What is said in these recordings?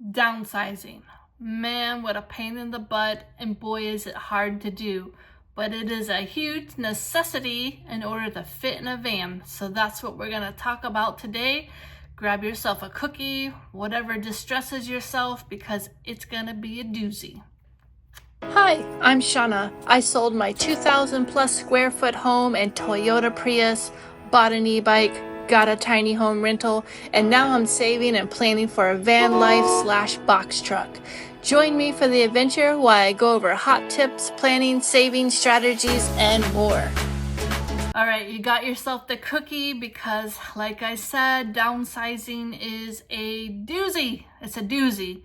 Downsizing. Man, what a pain in the butt, and boy is it hard to do. But it is a huge necessity in order to fit in a van. So that's what we're gonna talk about today. Grab yourself a cookie, whatever distresses yourself, because it's gonna be a doozy. Hi, I'm Shauna. I sold my 2,000 plus square foot home and Toyota Prius, bought an e-bike, got a tiny home rental, and now I'm saving and planning for a van life / box truck. Join me for the adventure while I go over hot tips, planning, saving strategies, and more. All right, you got yourself the cookie because, like I said, downsizing is a doozy. It's a doozy.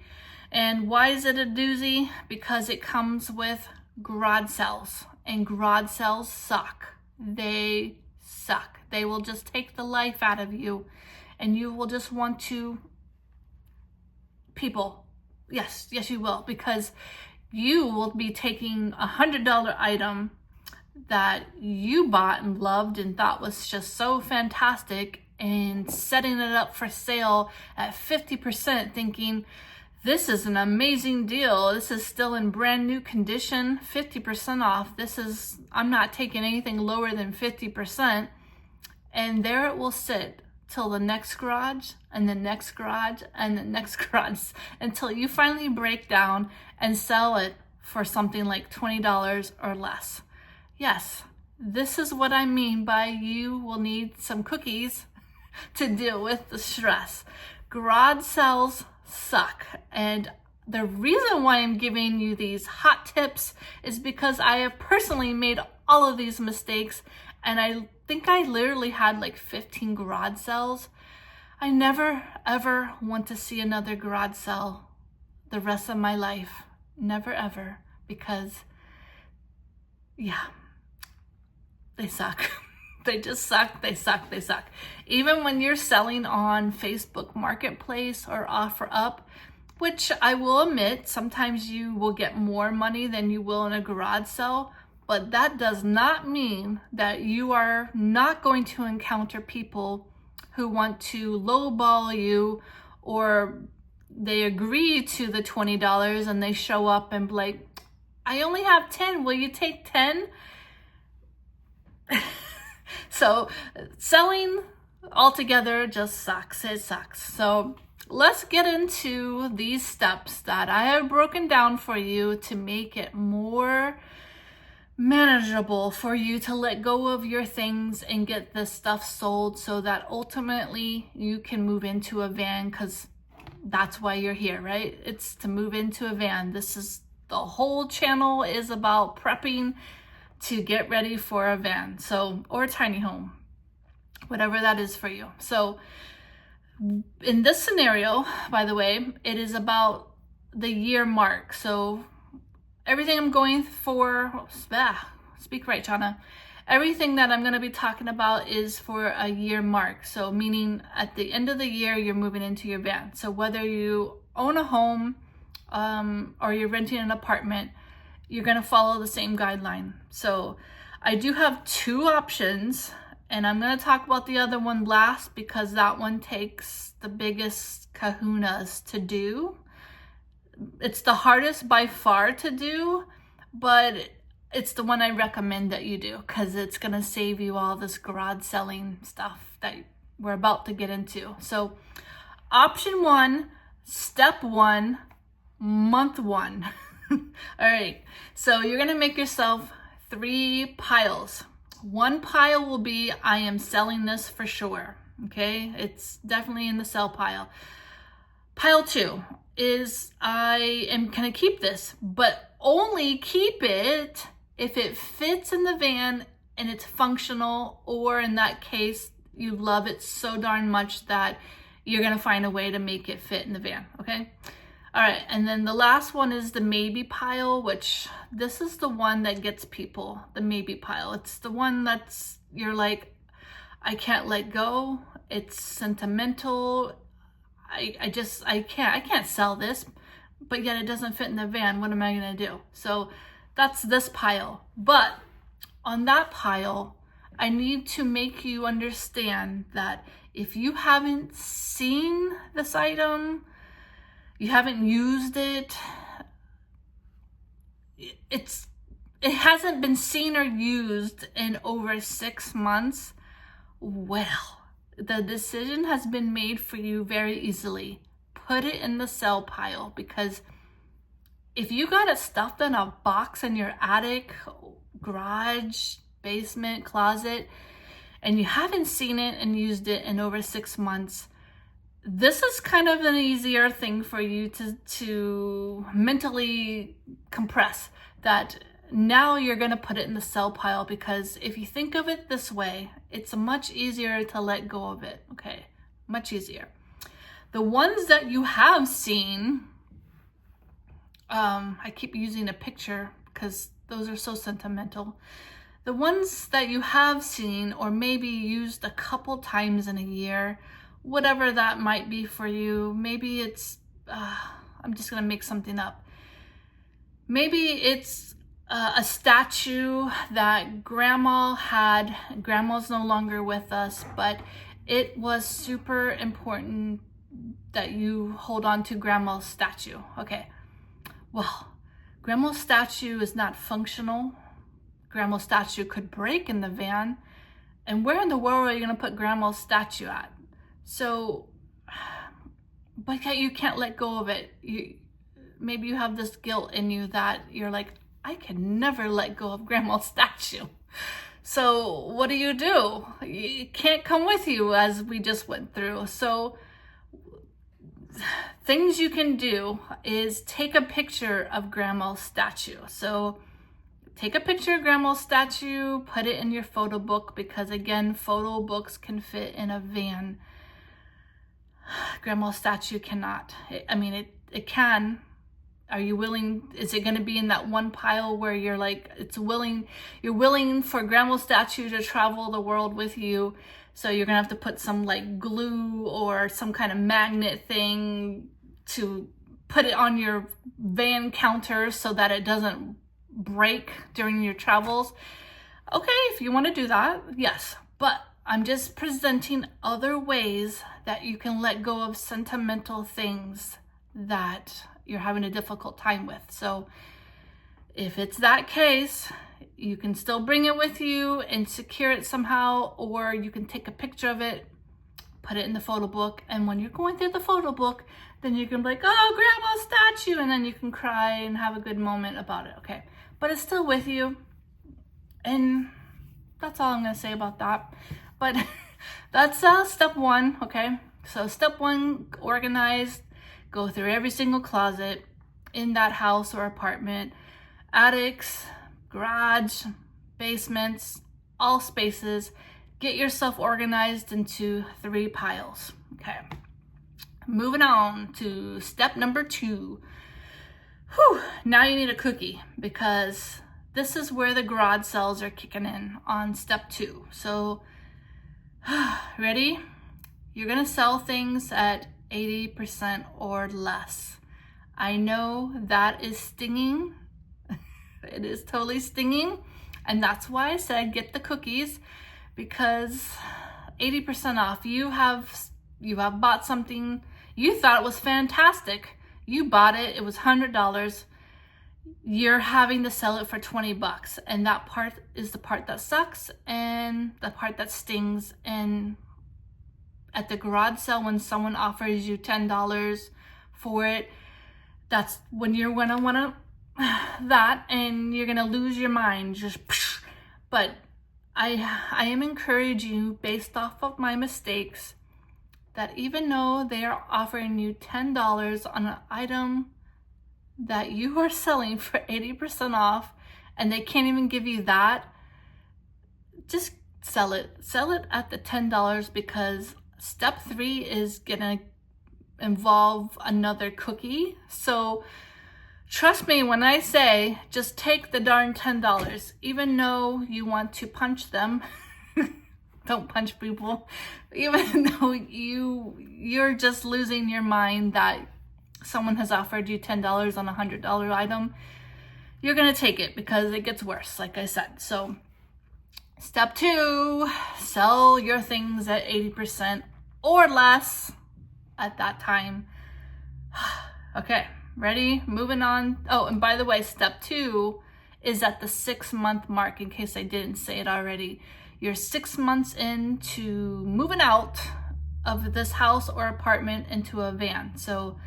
And why is it a doozy? Because it comes with garage sales, and garage sales suck. They suck. They will just take the life out of you, and you will just want to people. Yes, you will, because you will be taking a $100 item that you bought and loved and thought was just so fantastic and setting it up for sale at 50%, thinking, this is an amazing deal. This is still in brand new condition, 50% off. I'm not taking anything lower than 50%. And there it will sit till the next garage and the next garage and the next garage until you finally break down and sell it for something like $20 or less. Yes, this is what I mean by you will need some cookies to deal with the stress. Garage sales suck, and the reason why I'm giving you these hot tips is because I have personally made all of these mistakes, and I think I literally had like 15 garage sales. I never ever want to see another garage sale the rest of my life. Never ever, because yeah, they suck. They just suck. They suck. Even when you're selling on Facebook Marketplace or OfferUp, which I will admit, sometimes you will get more money than you will in a garage sale, but that does not mean that you are not going to encounter people who want to lowball you, or they agree to the $20 and they show up and be like, I only have 10. Will you take 10? So selling altogether just sucks. It sucks. So let's get into these steps that I have broken down for you to make it more manageable for you to let go of your things and get this stuff sold, so that ultimately you can move into a van, because that's why you're here, right? It's to move into a van. This is the whole channel is about prepping to get ready for a van, so, or a tiny home, whatever that is for you. So in this scenario, by the way, it is about the year mark. So everything I'm going for, speak right, Chana. Everything that I'm going to be talking about is for a year mark. So meaning at the end of the year, you're moving into your van. So whether you own a home or you're renting an apartment, you're going to follow the same guideline. So I do have two options, and I'm going to talk about the other one last because that one takes the biggest kahunas to do. It's the hardest by far to do, but it's the one I recommend that you do because it's going to save you all this garage selling stuff that we're about to get into. So option one, step one, month one. All right, so you're gonna make yourself 3 piles. One pile will be, I am selling this for sure. Okay, it's definitely in the sell pile. Pile 2 is, I am gonna keep this, but only keep it if it fits in the van and it's functional, or in that case, you love it so darn much that you're gonna find a way to make it fit in the van, okay? All right, and then the last one is the maybe pile, which this is the one that gets people, the maybe pile. It's the one that's, you're like, I can't let go. It's sentimental. I can't sell this, but yet it doesn't fit in the van. What am I gonna do? So that's this pile. But on that pile, I need to make you understand that if you haven't seen this item, you haven't used it, it hasn't been seen or used in over 6 months, well, the decision has been made for you very easily. Put it in the sell pile, because if you got it stuffed in a box in your attic, garage, basement, closet, and you haven't seen it and used it in over 6 months, this is kind of an easier thing for you to mentally compress, that now you're going to put it in the sell pile, because if you think of it this way, it's much easier to let go of it. Okay, much easier. The ones that you have seen, I keep using a picture because those are so sentimental. The ones that you have seen or maybe used a couple times in a year, whatever that might be for you, maybe it's, I'm just gonna make something up. Maybe it's a statue that grandma had. Grandma's no longer with us, but it was super important that you hold on to grandma's statue. Okay, well, grandma's statue is not functional. Grandma's statue could break in the van, and where in the world are you gonna put grandma's statue at? So, but you can't let go of it. Maybe you have this guilt in you that you're like, I can never let go of grandma's statue. So what do? It can't come with you, as we just went through. So things you can do is take a picture of grandma's statue. So take a picture of grandma's statue, put it in your photo book, because again, photo books can fit in a van. Grandma's statue cannot. It can. Are you willing? Is it going to be in that one pile where you're like, you're willing for grandma's statue to travel the world with you? So you're going to have to put some like glue or some kind of magnet thing to put it on your van counter so that it doesn't break during your travels. Okay, if you want to do that, yes. But I'm just presenting other ways that you can let go of sentimental things that you're having a difficult time with. So if it's that case, you can still bring it with you and secure it somehow, or you can take a picture of it, put it in the photo book, and when you're going through the photo book, then you can be like, oh, grandma's statue, and then you can cry and have a good moment about it. Okay, but it's still with you, and that's all I'm gonna say about that. But that's step one. Okay, so step one, organize. Go through every single closet in that house or apartment, attics, garage, basements, all spaces. Get yourself organized into 3 piles. Okay, moving on to step number 2. Now you need a cookie, because this is where the garage sales are kicking in on step 2. So, ready? You're gonna sell things at 80% or less. I know that is stinging. It is totally stinging. And that's why I said get the cookies, because 80% off. You have bought something, you thought it was fantastic. You bought it, it was $100. You're having to sell it for $20. And that part is the part that sucks and the part that stings. And at the garage sale, when someone offers you $10 for it, that's when you're gonna wanna that, and you're gonna lose your mind. But I am encouraging you, based off of my mistakes, that even though they are offering you $10 on an item that you are selling for 80% off, and they can't even give you that, just sell it at the $10, because step 3 is gonna involve another cookie. So trust me when I say just take the darn $10, even though you want to punch them. Don't punch people. Even though you're just losing your mind that someone has offered you $10 on a $100 item, you're gonna take it, because it gets worse, like I said. So step 2, sell your things at 80% or less at that time. Okay, ready? Moving on. Oh, and by the way, step 2 is at the 6-month mark, in case I didn't say it already. You're 6 months into moving out of this house or apartment into a van. So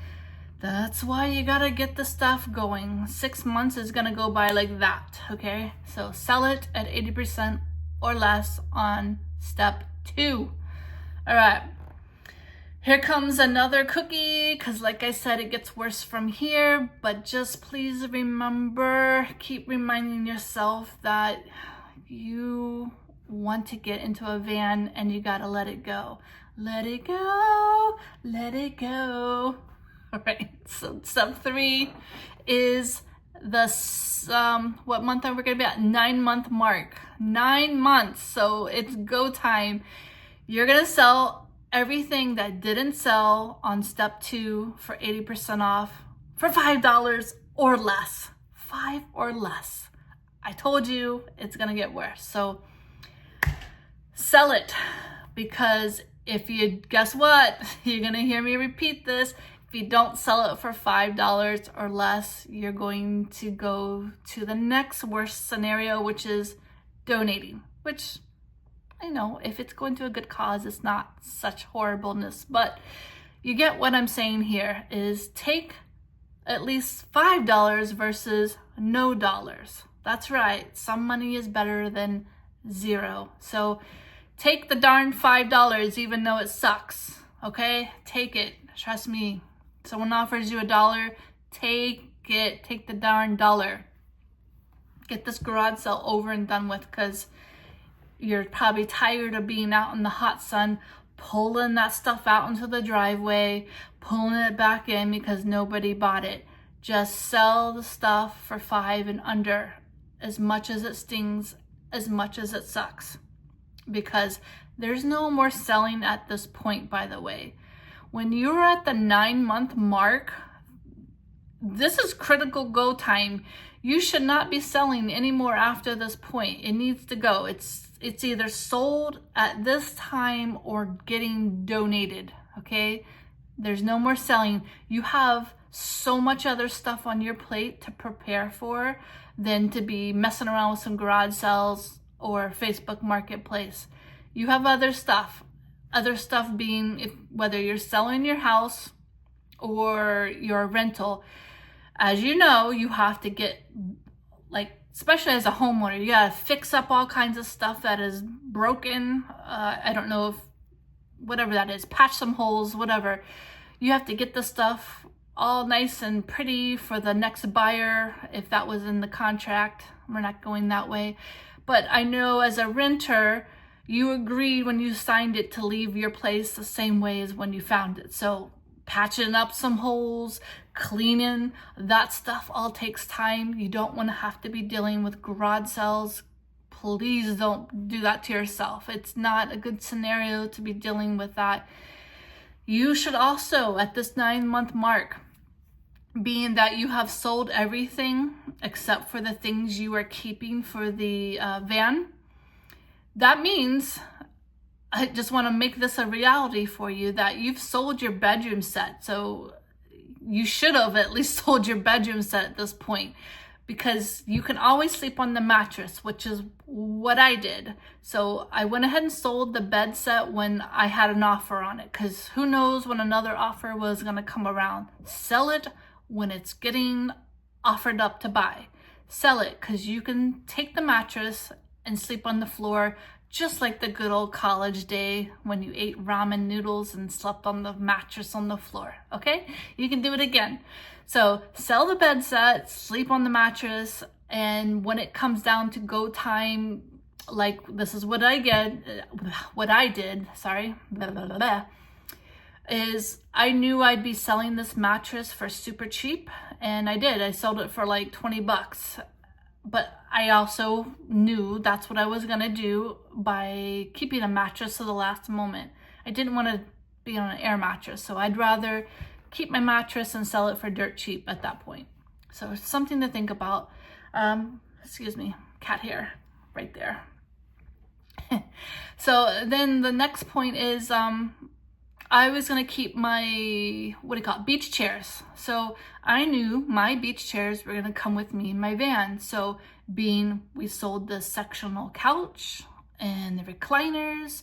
that's why you gotta get the stuff going. 6 months is gonna go by like that, okay? So sell it at 80% or less on step 2. All right. Here comes another cookie, because like I said, it gets worse from here, but just please remember, keep reminding yourself that you want to get into a van and you gotta let it go. Let it go, let it go. All right, so step 3 is the, what month are we gonna be at? 9-month mark. 9 months, so it's go time. You're gonna sell everything that didn't sell on step 2 for 80% off for $5 or less. 5 or less. I told you it's gonna get worse. So sell it, because if you, guess what? You're gonna hear me repeat this. If you don't sell it for $5 or less, you're going to go to the next worst scenario, which is donating, which I know if it's going to a good cause, it's not such horribleness, but you get what I'm saying here is take at least $5 versus no dollars. That's right. Some money is better than zero. So take the darn $5, even though it sucks. Okay? Take it. Trust me. Someone offers you $1, take it. Take the darn dollar. Get this garage sale over and done with, because you're probably tired of being out in the hot sun, pulling that stuff out into the driveway, pulling it back in because nobody bought it. Just sell the stuff for $5 and under, as much as it stings, as much as it sucks. Because there's no more selling at this point, by the way. When you're at the 9-month mark, this is critical go time. You should not be selling anymore after this point. It needs to go. It's either sold at this time or getting donated, okay? There's no more selling. You have so much other stuff on your plate to prepare for than to be messing around with some garage sales or Facebook Marketplace. You have other stuff being whether you're selling your house or your rental. As you know, you have to get, like, especially as a homeowner, you gotta fix up all kinds of stuff that is broken. I don't know if, whatever that is, patch some holes, whatever. You have to get the stuff all nice and pretty for the next buyer, if that was in the contract. We're not going that way. But I know as a renter, you agreed when you signed it to leave your place the same way as when you found it. So patching up some holes, cleaning, that stuff all takes time. You don't want to have to be dealing with garage sales. Please don't do that to yourself. It's not a good scenario to be dealing with that. You should also, at this 9-month mark, being that you have sold everything except for the things you are keeping for the van, that means, I just want to make this a reality for you, that you've sold your bedroom set. So you should have at least sold your bedroom set at this point, because you can always sleep on the mattress, which is what I did. So I went ahead and sold the bed set when I had an offer on it, because who knows when another offer was going to come around. Sell it when it's getting offered up to buy. Sell it, because you can take the mattress and sleep on the floor, just like the good old college day when you ate ramen noodles and slept on the mattress on the floor, okay? You can do it again. So sell the bed set, sleep on the mattress, and when it comes down to go time, like this is what I did, is I knew I'd be selling this mattress for super cheap, and I did. I sold it for like $20. But I also knew that's what I was going to do by keeping a mattress to the last moment. I didn't want to be on an air mattress, so I'd rather keep my mattress and sell it for dirt cheap at that point. So it's something to think about. Excuse me, cat hair right there. So then the next point is I was going to keep my, beach chairs. So I knew my beach chairs were going to come with me in my van. So being we sold the sectional couch and the recliners,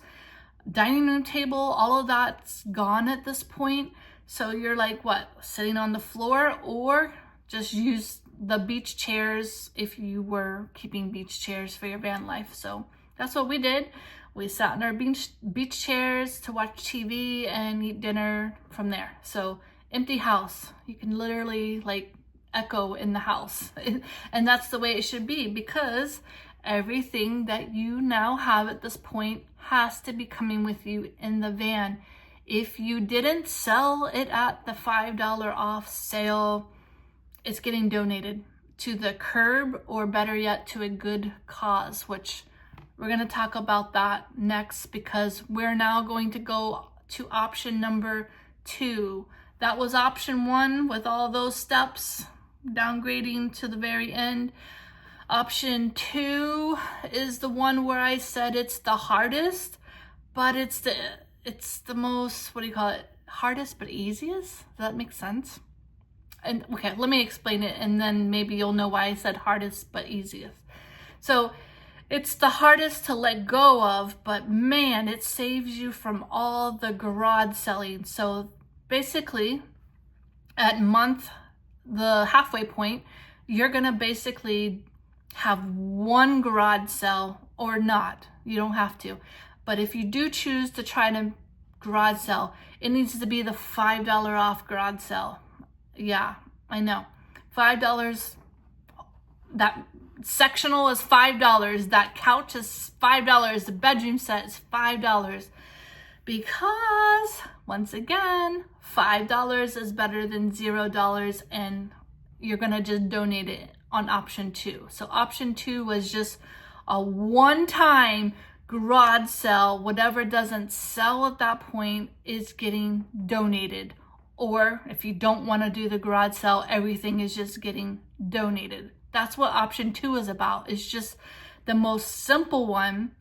dining room table, all of that's gone at this point. So you're like, what, sitting on the floor, or just use the beach chairs if you were keeping beach chairs for your van life. So that's what we did. We sat in our beach chairs to watch TV and eat dinner from there. So empty house. You can literally like echo in the house. And that's the way it should be, because everything that you now have at this point has to be coming with you in the van. If you didn't sell it at the $5 off sale, it's getting donated to the curb, or better yet, to a good cause, which we're going to talk about that next, because we're now going to go to option number 2. That was option 1 with all those steps, downgrading to the very end. Option 2 is the one where I said it's the hardest, but it's the most, hardest but easiest. Does that make sense? And okay, let me explain it, and then maybe you'll know why I said hardest but easiest. So it's the hardest to let go of, but man, it saves you from all the garage selling. So basically, at the halfway point, you're gonna basically have one garage sale, or not. You don't have to. But if you do choose to try to garage sell, it needs to be the $5 off garage sale. Yeah, I know. $5. That sectional is $5. That couch is $5. The bedroom set is $5. Because, once again, $5 is better than $0, and you're going to just donate it on option 2. So option 2 was just a one-time garage sale. Whatever doesn't sell at that point is getting donated. Or if you don't want to do the garage sale, everything is just getting donated. That's what option 2 is about. It's just the most simple one,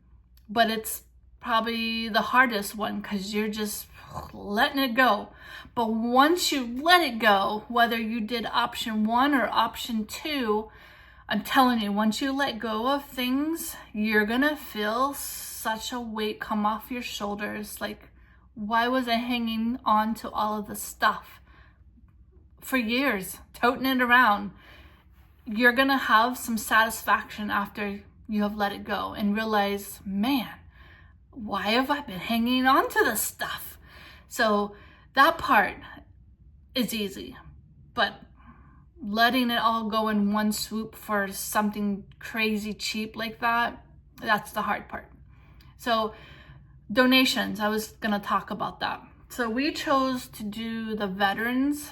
but it's probably the hardest one, because you're just letting it go. But once you let it go, whether you did option 1 or option 2, I'm telling you, once you let go of things, you're gonna feel such a weight come off your shoulders. Like, why was I hanging on to all of this stuff for years, toting it around? You're gonna have some satisfaction after you have let it go and realize, man, why have I been hanging on to this stuff? So that part is easy, but letting it all go in one swoop for something crazy cheap like that, that's the hard part. So donations, I was gonna talk about that. So we chose to do the veterans,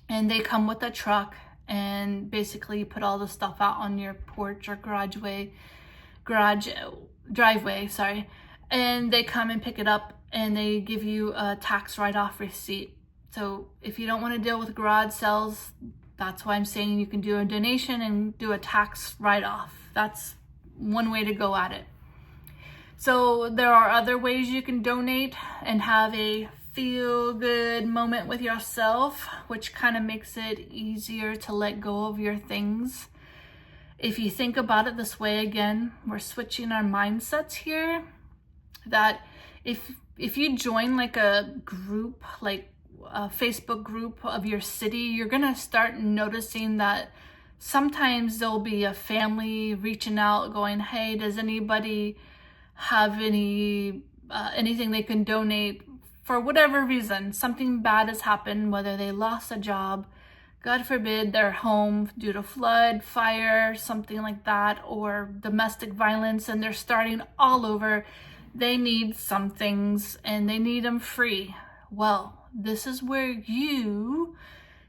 and they come with a truck, and basically you put all the stuff out on your porch or driveway, and they come and pick it up, and they give you a tax write-off receipt. So if you don't want to deal with garage sales, that's why I'm saying you can do a donation and do a tax write-off. That's one way to go at it. So there are other ways you can donate and have a feel-good moment with yourself, which kind of makes it easier to let go of your things. If you think about it this way, again, we're switching our mindsets here, that if you join like a group, like a Facebook group of your city, you're gonna start noticing that sometimes there'll be a family reaching out going, hey, does anybody have anything they can donate for whatever reason? Something bad has happened, whether they lost a job, God forbid, they're home due to flood, fire, something like that, or domestic violence, and they're starting all over. They need some things and they need them free. Well, this is where you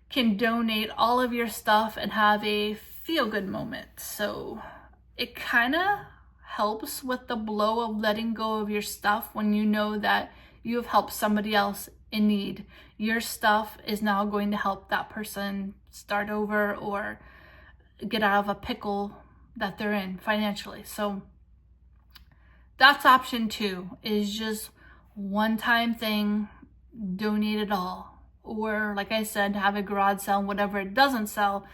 can donate all of your stuff and have a feel-good moment. So it kind of helps with the blow of letting go of your stuff when you know that you have helped somebody else in need. Your stuff is now going to help that person start over or get out of a pickle that they're in financially. So that's option 2, is just one-time thing, donate it all. Or like I said, have a garage sale, whatever it doesn't sell,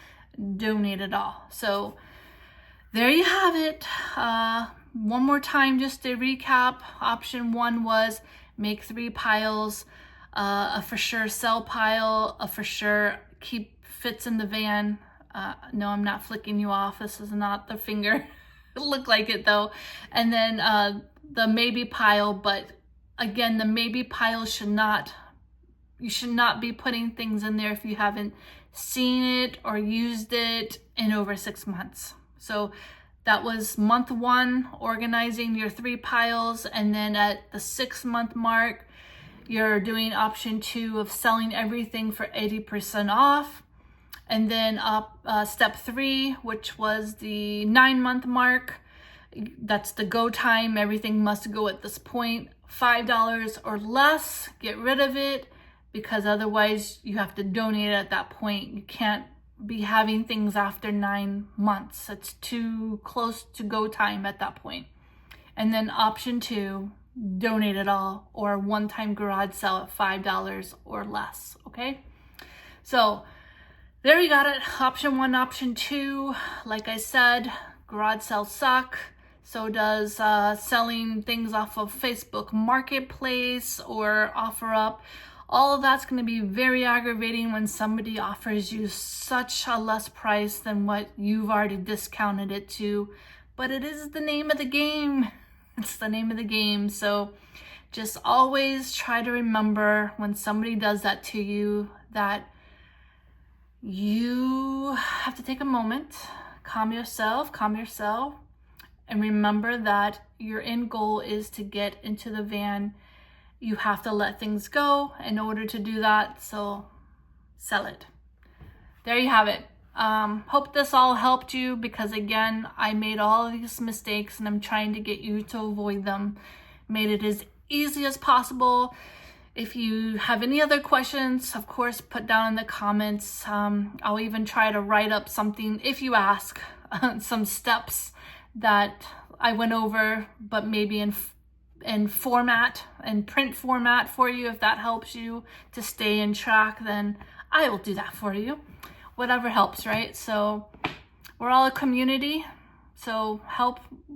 donate it all. So there you have it. One more time, just to recap. Option 1 was make 3 piles, a for sure sell pile, a for sure keep fits in the van. No, I'm not flicking you off. This is not the finger. It looked like it though. And then the maybe pile, but again, the maybe pile you should not be putting things in there if you haven't seen it or used it in over 6 months. So that was month 1, organizing your 3 piles. And then at the 6-month mark, you're doing option 2 of selling everything for 80% off. And then step 3, which was the 9-month mark, that's the go time. Everything must go at this point. $5 or less, get rid of it, because otherwise you have to donate it at that point. You can't be having things after 9 months. It's too close to go time at that point. And then option 2, donate it all, or one-time garage sale at $5 or less, okay? So there you got it. Option 1, option 2. Like I said, garage sales suck. So does selling things off of Facebook Marketplace or OfferUp. All of that's going to be very aggravating when somebody offers you such a less price than what you've already discounted it to. But it is the name of the game. It's the name of the game. So just always try to remember when somebody does that to you that you have to take a moment, calm yourself, and remember that your end goal is to get into the van. You have to let things go in order to do that, so sell it. There you have it. Hope this all helped you, because again, I made all of these mistakes and I'm trying to get you to avoid them. Made it as easy as possible. If you have any other questions, of course, put down in the comments. I'll even try to write up something, if you ask, some steps that I went over, but maybe in format and print format for you. If that helps you to stay in track, then I will do that for you. Whatever helps, right? So we're all a community. So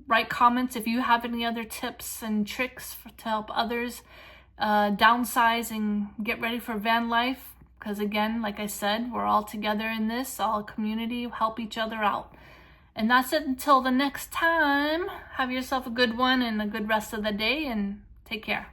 write comments if you have any other tips and tricks to help others downsize and get ready for van life. Because again, like I said, we're all together in this, all a community, help each other out. And that's it until the next time. Have yourself a good one and a good rest of the day, and take care.